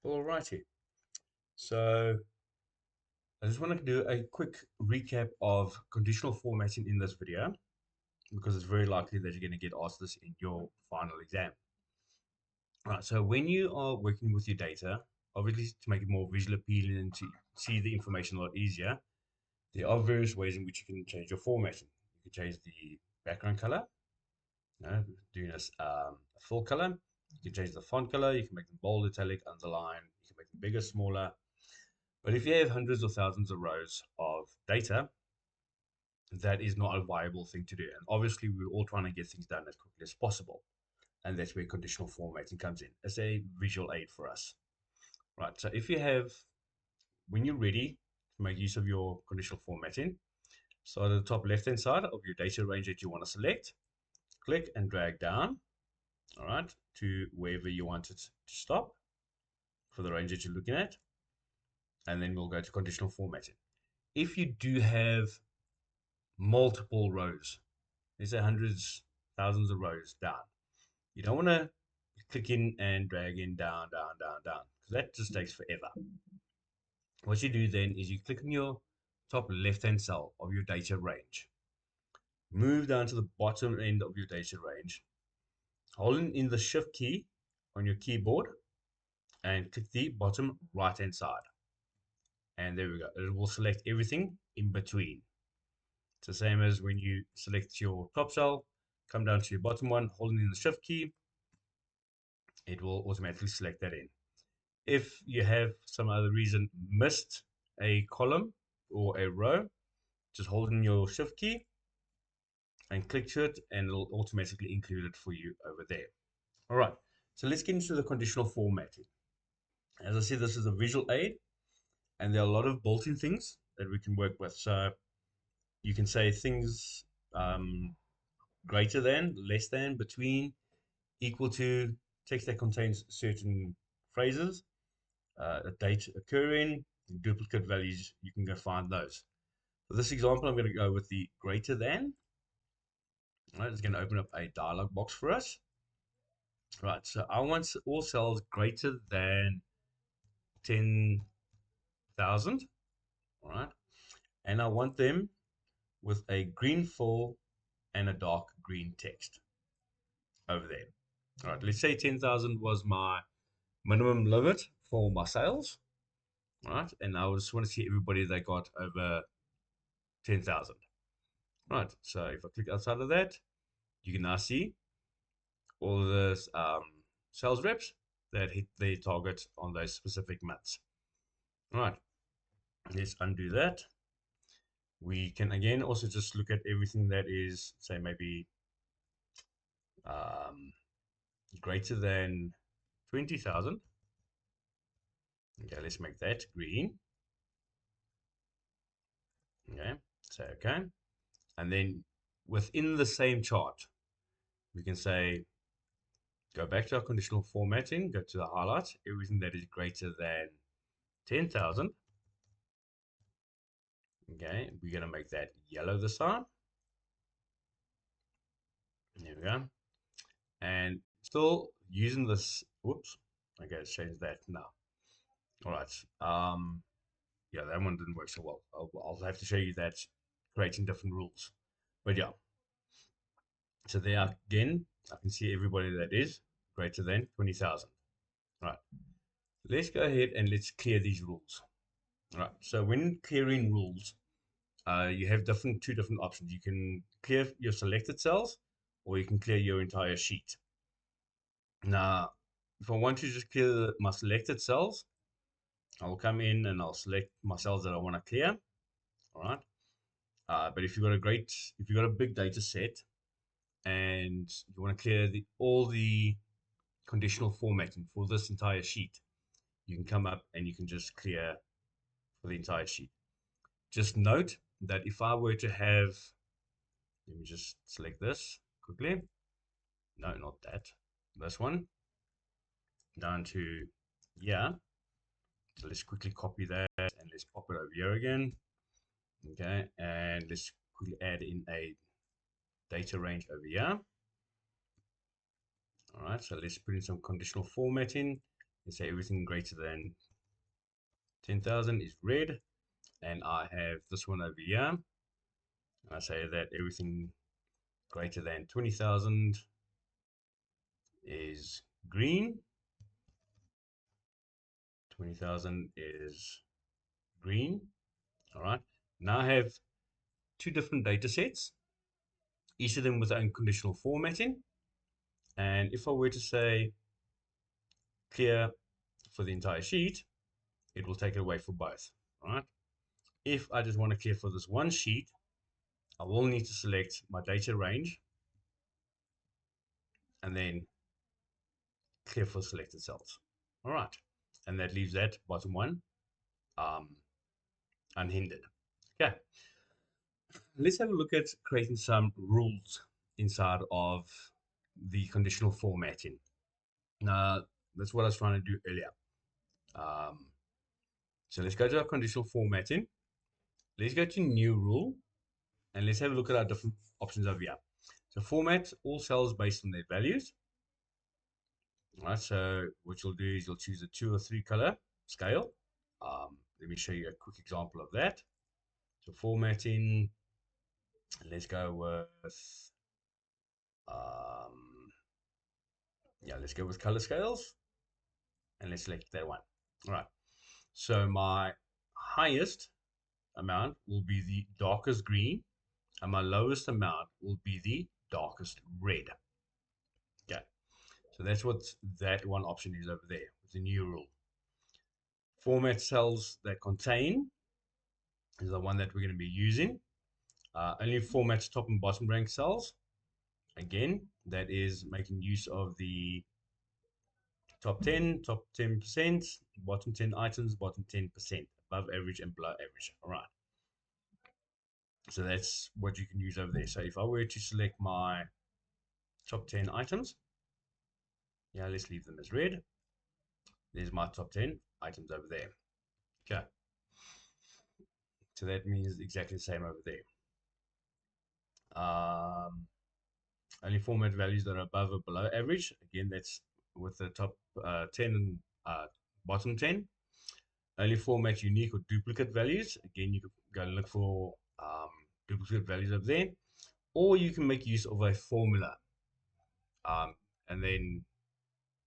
Alrighty, so I just want to do a quick recap of conditional formatting in this video because it's very likely that you're going to get asked this in your final exam. Right, so when you are working with your data, obviously to make it more visually appealing and to see the information a lot easier, there are various ways in which you can change your formatting. You can change the background color, doing a full color. You can change the font color, you can make them bold, italic, underline, you can make them bigger, smaller. But if you have hundreds or thousands of rows of data, that is not a viable thing to do. And obviously, we're all trying to get things done as quickly as possible. And that's where conditional formatting comes in as a visual aid for us. Right. So if you have, when you're ready to make use of your conditional formatting, start at the top left-hand side of your data range that you want to select, click and drag down, all right, to wherever you want it to stop for the range that you're looking at. And then we'll go to conditional formatting. If you do have multiple rows, let's say hundreds, thousands of rows down, you don't want to click in and drag in down, down, down, down, because that just takes forever. What you do then is you click on your top left-hand cell of your data range, move down to the bottom end of your data range, holding in the shift key on your keyboard, and click the bottom right-hand side. And there we go. It will select everything in between. It's the same as when you select your top cell, come down to your bottom one, holding in the shift key, it will automatically select that in. If you have some other reason missed a column or a row, just hold in your shift key and click to it and it'll automatically include it for you over there. All right, so let's get into the conditional formatting. As I said, this is a visual aid and there are a lot of built-in things that we can work with. So you can say things greater than, less than, between, equal to, text that contains certain phrases, a date occurring, duplicate values, you can go find those. For this example, I'm going to go with the greater than. Right, it's going to open up a dialog box for us. Right, so I want all cells greater than 10,000. All right, and I want them with a green fill and a dark green text over there. All right, let's say 10,000 was my minimum limit for my sales. All right, and I just want to see everybody that got over 10,000. Right, so if I click outside of that, you can now see all of the sales reps that hit their target on those specific months. All right, let's undo that. We can again also just look at everything that is, say, maybe um, greater than 20,000. Okay, let's make that green. Okay, say okay. And then within the same chart, we can say, go back to our conditional formatting, go to the highlights, everything that is greater than 10,000. Okay, we're going to make that yellow this time. There we go. And still using this, whoops. Okay, let's change that now. All right. Yeah, that one didn't work so well. I'll have to show you that creating different rules. But yeah, so there again, I can see everybody that is greater than 20,000. All right. Let's go ahead and let's clear these rules. All right. So when clearing rules, you have two different options. You can clear your selected cells, or you can clear your entire sheet. Now, if I want to just clear my selected cells, I'll come in and I'll select my cells that I want to clear. All right. But if you've got a big data set and you want to clear all the conditional formatting for this entire sheet, you can come up and you can just clear for the entire sheet. Just note that if I were to have, let me just select this quickly. No, not that. This one down to yeah. So let's quickly copy that and let's pop it over here again. Okay, and let's quickly add in a data range over here. All right, so let's put in some conditional formatting. Let's say everything greater than 10,000 is red, and I have this one over here. I say that everything greater than 20,000 is green. 20,000 is green. All right. Now I have two different data sets, each of them with their own conditional formatting. And if I were to say clear for the entire sheet, it will take it away for both. All right. If I just want to clear for this one sheet, I will need to select my data range and then clear for selected cells. All right. And that leaves that bottom one um, unhindered. Okay. Let's have a look at creating some rules inside of the conditional formatting. Now, that's what I was trying to do earlier. Um, so let's go to our conditional formatting. Let's go to new rule and let's have a look at our different options over here. So format all cells based on their values. All right, so what you'll do is you'll choose a 2 or 3 color scale. Let me show you a quick example of that. So formatting, let's go with, um, yeah, let's go with color scales and let's select that one. All right, so my highest amount will be the darkest green and my lowest amount will be the darkest red. Okay, so that's what that one option is over there with the new rule. Format cells that contain is the one that we're going to be using. Only formats top and bottom rank cells. Again, that is making use of the top 10, top 10%, bottom 10 items, bottom 10%, above average and below average. All right. So that's what you can use over there. So if I were to select my top 10 items, yeah, let's leave them as red. There's my top 10 items over there. Okay. So that means exactly the same over there. Only format values that are above or below average. Again, that's with the top 10 and bottom 10. Only format unique or duplicate values. Again, you can go and look for duplicate values over there. Or you can make use of a formula. And then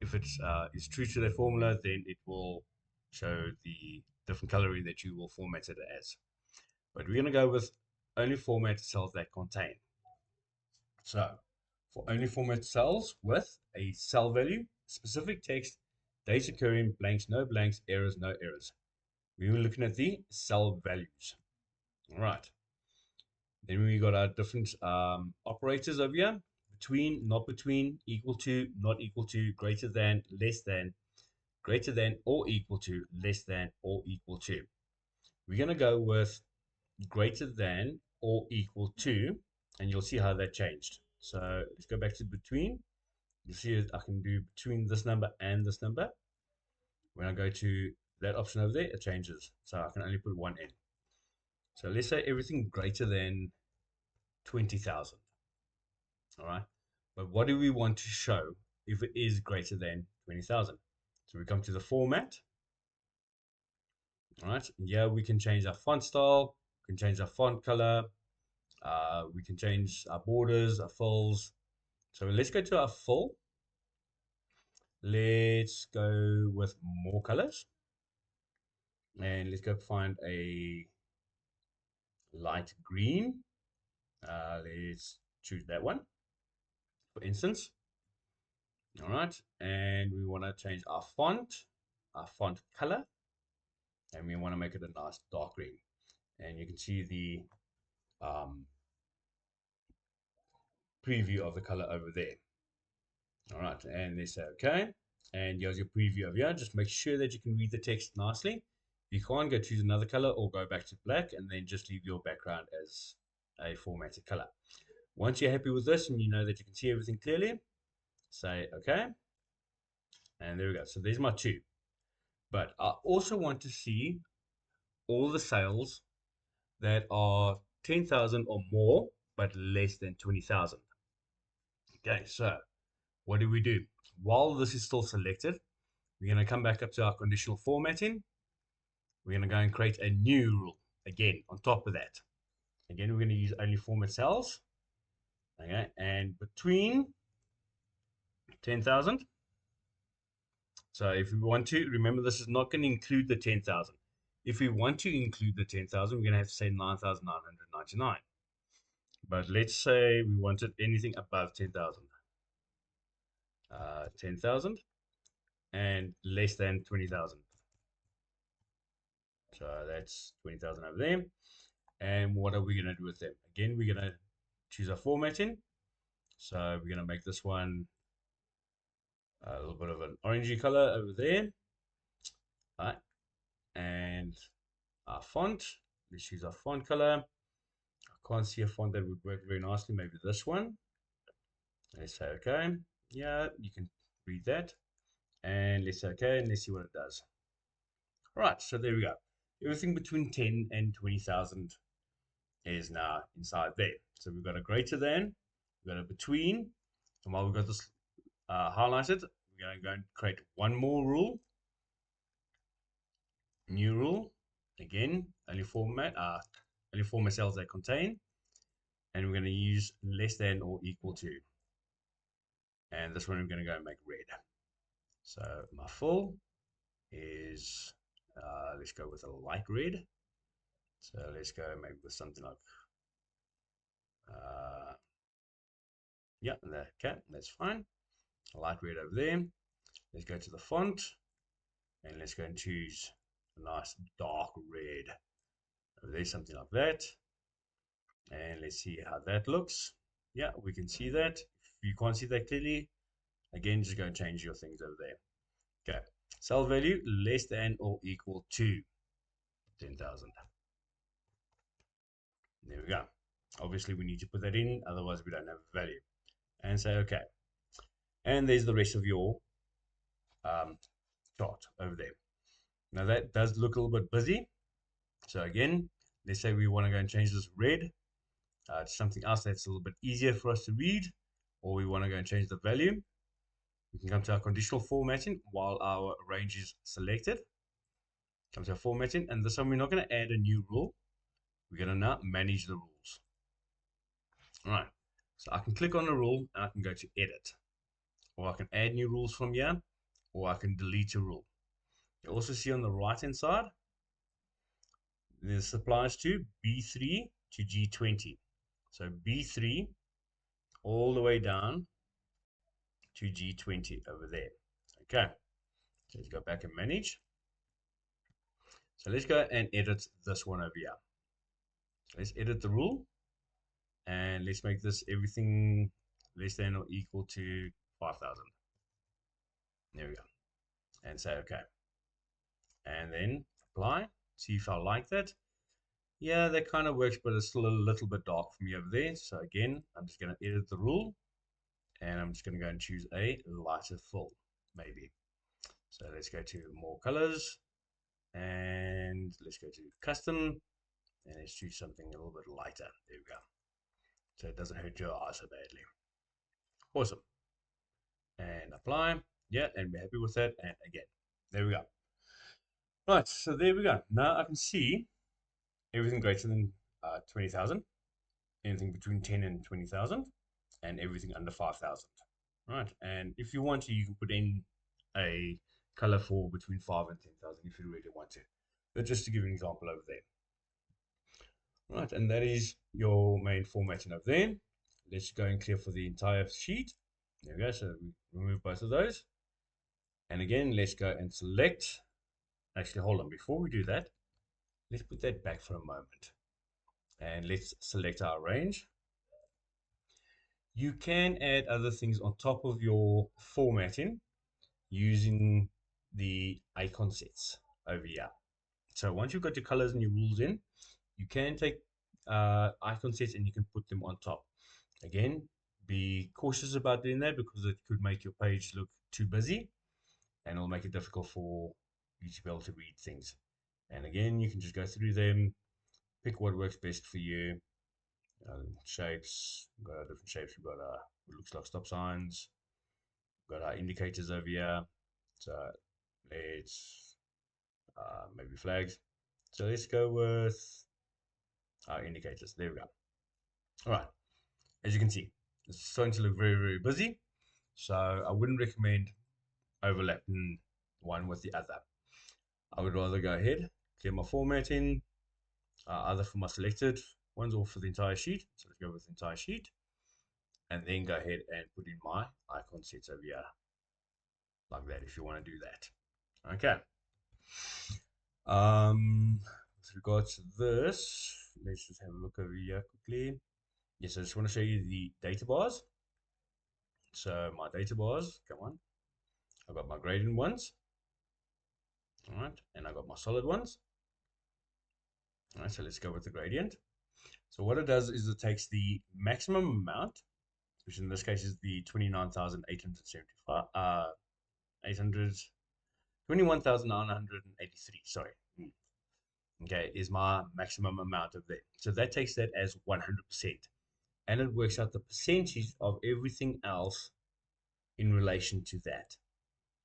if it's is true to that formula, then it will show the different coloring that you will format it as. But we're going to go with only format cells that contain. So for only format cells with a cell value, specific text, dates occurring, blanks, no blanks, errors, no errors. We were looking at the cell values. All right. Then we got our different operators over here. Between, not between, equal to, not equal to, greater than, greater than or equal to, less than or equal to. We're going to go with greater than or equal to, and you'll see how that changed. So let's go back to between. You see I can do between this number and this number. When I go to that option over there, it changes. So I can only put one in. So let's say everything greater than 20,000. All right. But what do we want to show if it is greater than 20,000? So we come to the format. All right. Yeah, we can change our font style. We can change our font color. We can change our borders, our fills. So let's go to our fill. Let's go with more colors. And let's go find a light green. Let's choose that one, for instance. All right. And we want to change our font color. And we want to make it a nice dark green. And you can see the um, preview of the color over there. All right. And they say, okay. And here's your preview over here. Just make sure that you can read the text nicely. If you can't, go choose another color or go back to black and then just leave your background as a formatted color. Once you're happy with this and you know that you can see everything clearly, say okay. And there we go. So there's my two. But I also want to see all the sales that are 10,000 or more, but less than 20,000. Okay, so what do? While this is still selected, we're going to come back up to our conditional formatting. We're going to go and create a new rule again on top of that. Again, we're going to use only format cells. Okay, and between 10,000. So if we want to, remember this is not going to include the 10,000. If we want to include the 10,000, we're going to have to say 9,999. But let's say we wanted anything above 10,000. 10,000 and less than 20,000. So that's 20,000 over there. And what are we going to do with them? Again, we're going to choose our formatting. So we're going to make this one a little bit of an orangey color over there. All right. And our font, let's choose our font color. I can't see a font that would work very nicely. Maybe this one. Let's say okay. Yeah, you can read that. And let's say okay, and let's see what it does. All right, so there we go. Everything between 10 and 20,000 is now inside there. So we've got a greater than, we've got a between, and while we've got this highlighted, we're going to go and create one more rule. New rule. Again, only format cells they contain. And we're going to use less than or equal to. And this one we're going to go and make red. So my full is, let's go with a light red. So let's go maybe with something like, yeah, okay, that's fine. A light red over there. Let's go to the font and let's go and choose a nice dark red over there, something like that. And let's see how that looks. Yeah, we can see that. If you can't see that clearly, again, just go and change your things over there. Okay, cell value less than or equal to 10,000. There we go. Obviously, we need to put that in, otherwise we don't have a value. And say okay. And there's the rest of your chart over there. Now that does look a little bit busy. So again, let's say we want to go and change this red to something else that's a little bit easier for us to read, or we want to go and change the value. We can come to our conditional formatting while our range is selected. Come to our formatting, and this time we're not going to add a new rule. We're going to now manage the rules. All right, so I can click on the rule and I can go to edit, or I can add new rules from here, or I can delete a rule. You also see on the right hand side, this applies to B3 to G20. So B3 all the way down to G20 over there. Okay, so let's go back and manage. So let's go and edit this one over here. So let's edit the rule and let's make this everything less than or equal to 5,000. There we go. And say okay. And then apply. See if I like that. Yeah, that kind of works, but it's still a little bit dark for me over there. So again, I'm just going to edit the rule and I'm just going to go and choose a lighter full, maybe. So let's go to more colors and let's go to custom and let's choose something a little bit lighter. There we go. So it doesn't hurt your eyes so badly. Awesome. And apply. Yeah, and we're happy with that. And again, there we go. Right, so there we go. Now I can see everything greater than 20,000, anything between 10 and 20,000, and everything under 5,000. Right, and if you want to, you can put in a color for between 5 and 10,000 if you really want to. But just to give you an example over there. Right, and that is your main formatting over there. Let's go and clear for the entire sheet. There we go, so we remove both of those. And again, let's go and select. Actually, hold on, before we do that, let's put that back for a moment. And let's select our range. You can add other things on top of your formatting using the icon sets over here. So once you've got your colors and your rules in, you can take icon sets and you can put them on top. Again, be cautious about doing that because it could make your page look too busy and it'll make it difficult for you to be able to read things. And again, you can just go through them, pick what works best for you. Shapes, we've got our different shapes. We've got our what looks like stop signs. We've got our indicators over here. So Let's maybe flags. So let's go with our indicators. There we go. All right. As you can see, it's starting to look very, very busy. So I wouldn't recommend overlapping one with the other. I would rather go ahead, clear my formatting, either for my selected ones or for the entire sheet. So let's go with the entire sheet, and then go ahead and put in my icon sets over here, like that, if you want to do that. Okay. With regards to this, let's just have a look over here quickly. Yes, I just want to show you the data bars. So my data bars, come on. I've got my gradient ones. All right, and I got my solid ones. All right, so let's go with the gradient. So what it does is it takes the maximum amount, which in this case is the 29,875, 800, 21,983, sorry. Okay, is my maximum amount of that. So that takes that as 100%. And it works out the percentage of everything else in relation to that.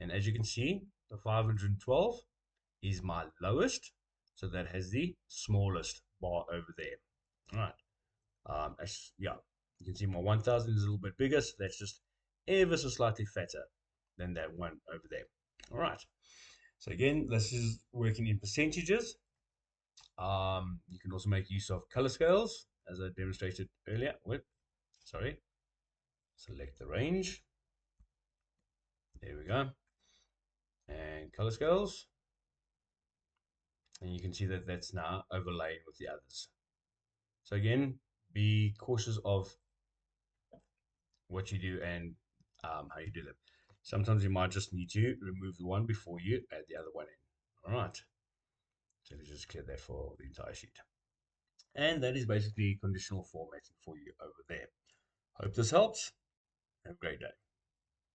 And as you can see, the 512 is my lowest. So that has the smallest bar over there. All right. Yeah, you can see my 1000 is a little bit bigger, so that's just ever so slightly fatter than that one over there. All right. So again, this is working in percentages. You can also make use of color scales, as I demonstrated earlier. Sorry. Select the range. There we go. And color scales. And you can see that that's now overlaid with the others. So again, be cautious of what you do and how you do them. Sometimes you might just need to remove the one before you add the other one in. All right. So let's just clear that for the entire sheet. And that is basically conditional formatting for you over there. Hope this helps. Have a great day.